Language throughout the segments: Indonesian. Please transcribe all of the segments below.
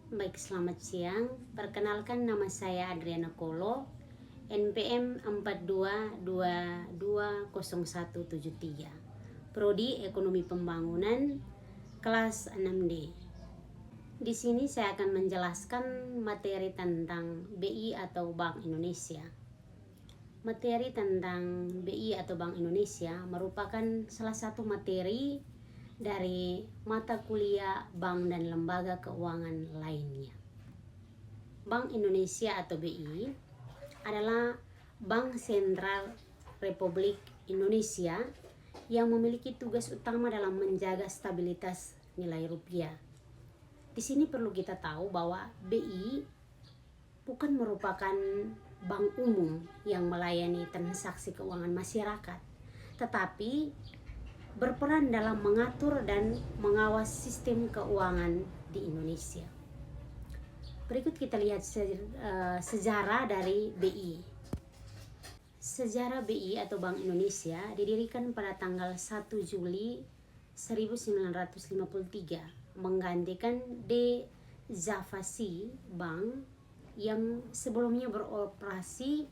Baik, selamat siang. Perkenalkan, nama saya Adriana Kolo, NPM 42220173, Prodi Ekonomi Pembangunan, kelas 6D. Di sini saya akan menjelaskan materi tentang BI atau Bank Indonesia. Materi tentang BI atau Bank Indonesia merupakan salah satu materi dari mata kuliah bank dan lembaga keuangan lainnya. Bank Indonesia atau BI adalah Bank Sentral Republik Indonesia yang memiliki tugas utama dalam menjaga stabilitas nilai rupiah. Di sini perlu kita tahu bahwa BI bukan merupakan bank umum yang melayani transaksi keuangan masyarakat, tetapi berperan dalam mengatur dan mengawasi sistem keuangan di Indonesia. Berikut kita lihat sejarah dari BI. Sejarah BI atau Bank Indonesia didirikan pada tanggal 1 Juli 1953 menggantikan D. Zavasi Bank yang sebelumnya beroperasi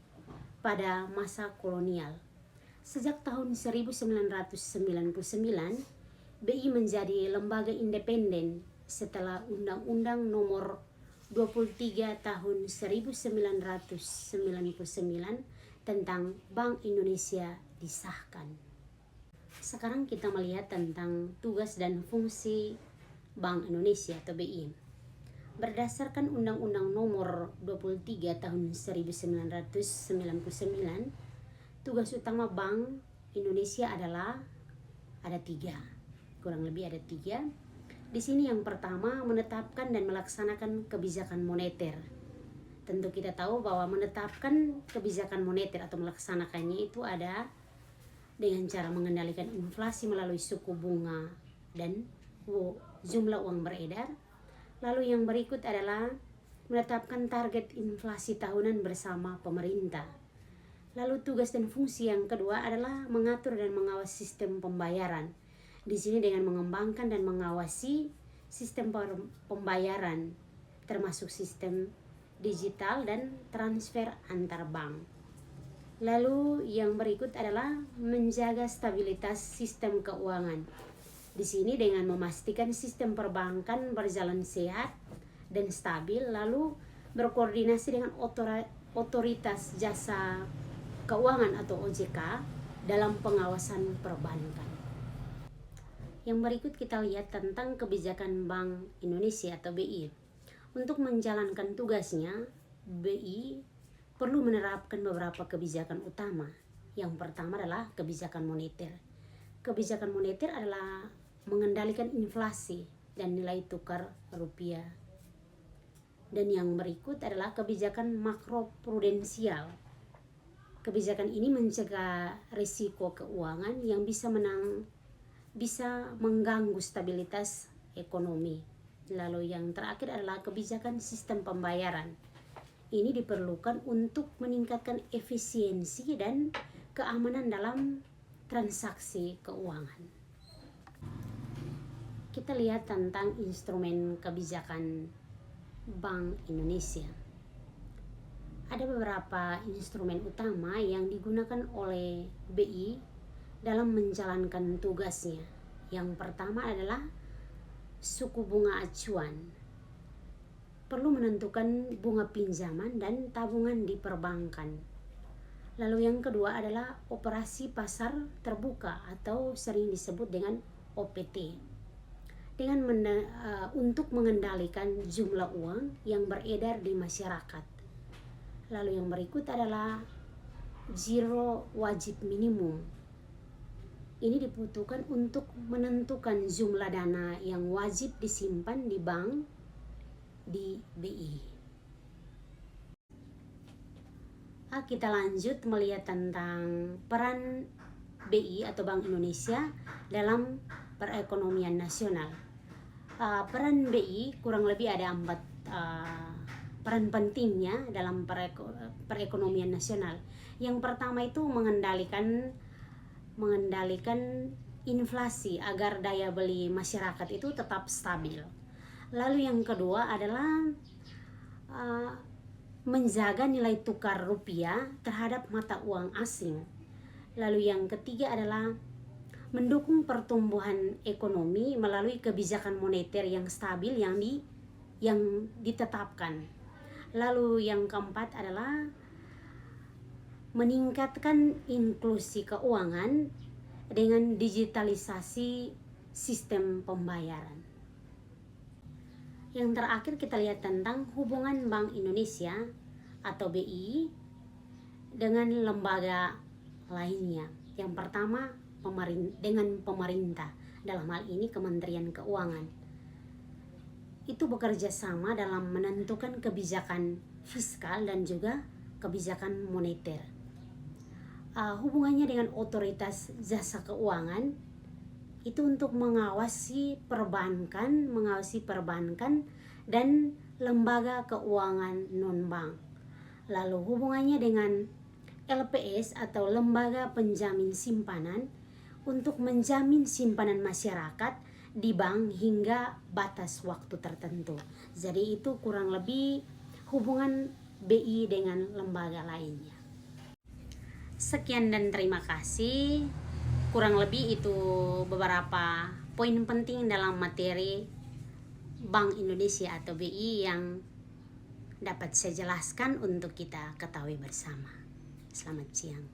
pada masa kolonial. Sejak tahun 1999, BI menjadi lembaga independen setelah Undang-Undang Nomor 23 Tahun 1999 tentang Bank Indonesia disahkan. Sekarang kita melihat tentang tugas dan fungsi Bank Indonesia atau BI. Berdasarkan Undang-Undang Nomor 23 Tahun 1999, tugas utama Bank Indonesia adalah kurang lebih ada tiga. Di sini yang pertama, menetapkan dan melaksanakan kebijakan moneter. Tentu kita tahu bahwa menetapkan kebijakan moneter atau melaksanakannya itu ada dengan cara mengendalikan inflasi melalui suku bunga dan jumlah uang beredar. Lalu yang berikut adalah menetapkan target inflasi tahunan bersama pemerintah. Lalu tugas dan fungsi yang kedua adalah mengatur dan mengawasi sistem pembayaran. Di sini dengan mengembangkan dan mengawasi sistem pembayaran, termasuk sistem digital dan transfer antar bank. Lalu yang berikut adalah menjaga stabilitas sistem keuangan. Di sini dengan memastikan sistem perbankan berjalan sehat dan stabil, lalu berkoordinasi dengan otoritas jasa keuangan atau OJK dalam pengawasan perbankan. Yang berikut kita lihat tentang kebijakan Bank Indonesia atau BI. Untuk menjalankan tugasnya, BI perlu menerapkan beberapa kebijakan utama. Yang pertama adalah kebijakan moneter. Kebijakan moneter adalah mengendalikan inflasi dan nilai tukar rupiah. Dan yang berikut adalah kebijakan makroprudensial. Kebijakan ini mencegah risiko keuangan yang bisa mengganggu stabilitas ekonomi. Lalu yang terakhir adalah kebijakan sistem pembayaran. Ini diperlukan untuk meningkatkan efisiensi dan keamanan dalam transaksi keuangan. Kita lihat tentang instrumen kebijakan Bank Indonesia. Ada beberapa instrumen utama yang digunakan oleh BI dalam menjalankan tugasnya. Yang pertama adalah suku bunga acuan. Perlu menentukan bunga pinjaman dan tabungan di perbankan. Lalu yang kedua adalah operasi pasar terbuka atau sering disebut dengan OPT. Untuk mengendalikan jumlah uang yang beredar di masyarakat. Lalu yang berikut adalah giro wajib minimum. Ini dibutuhkan untuk menentukan jumlah dana yang wajib disimpan di bank di BI. Kita lanjut melihat tentang peran BI atau Bank Indonesia dalam perekonomian nasional. Peran BI kurang lebih ada 4 peran pentingnya dalam perekonomian nasional. Yang pertama itu mengendalikan inflasi agar daya beli masyarakat itu tetap stabil. Lalu yang kedua adalah menjaga nilai tukar rupiah terhadap mata uang asing. Lalu yang ketiga adalah mendukung pertumbuhan ekonomi melalui kebijakan moneter yang stabil yang ditetapkan. Lalu yang keempat adalah meningkatkan inklusi keuangan dengan digitalisasi sistem pembayaran. Yang terakhir kita lihat tentang hubungan Bank Indonesia atau BI dengan lembaga lainnya. Yang pertama dengan pemerintah, dalam hal ini Kementerian Keuangan. Itu bekerja sama dalam menentukan kebijakan fiskal dan juga kebijakan moneter. Hubungannya dengan otoritas jasa keuangan itu untuk mengawasi perbankan dan lembaga keuangan non-bank. Lalu hubungannya dengan LPS atau lembaga penjamin simpanan untuk menjamin simpanan masyarakat di bank hingga batas waktu tertentu. Jadi itu kurang lebih hubungan BI dengan lembaga lainnya. Sekian dan terima kasih. Kurang lebih itu beberapa poin penting dalam materi Bank Indonesia atau BI yang dapat saya jelaskan untuk kita ketahui bersama. Selamat siang.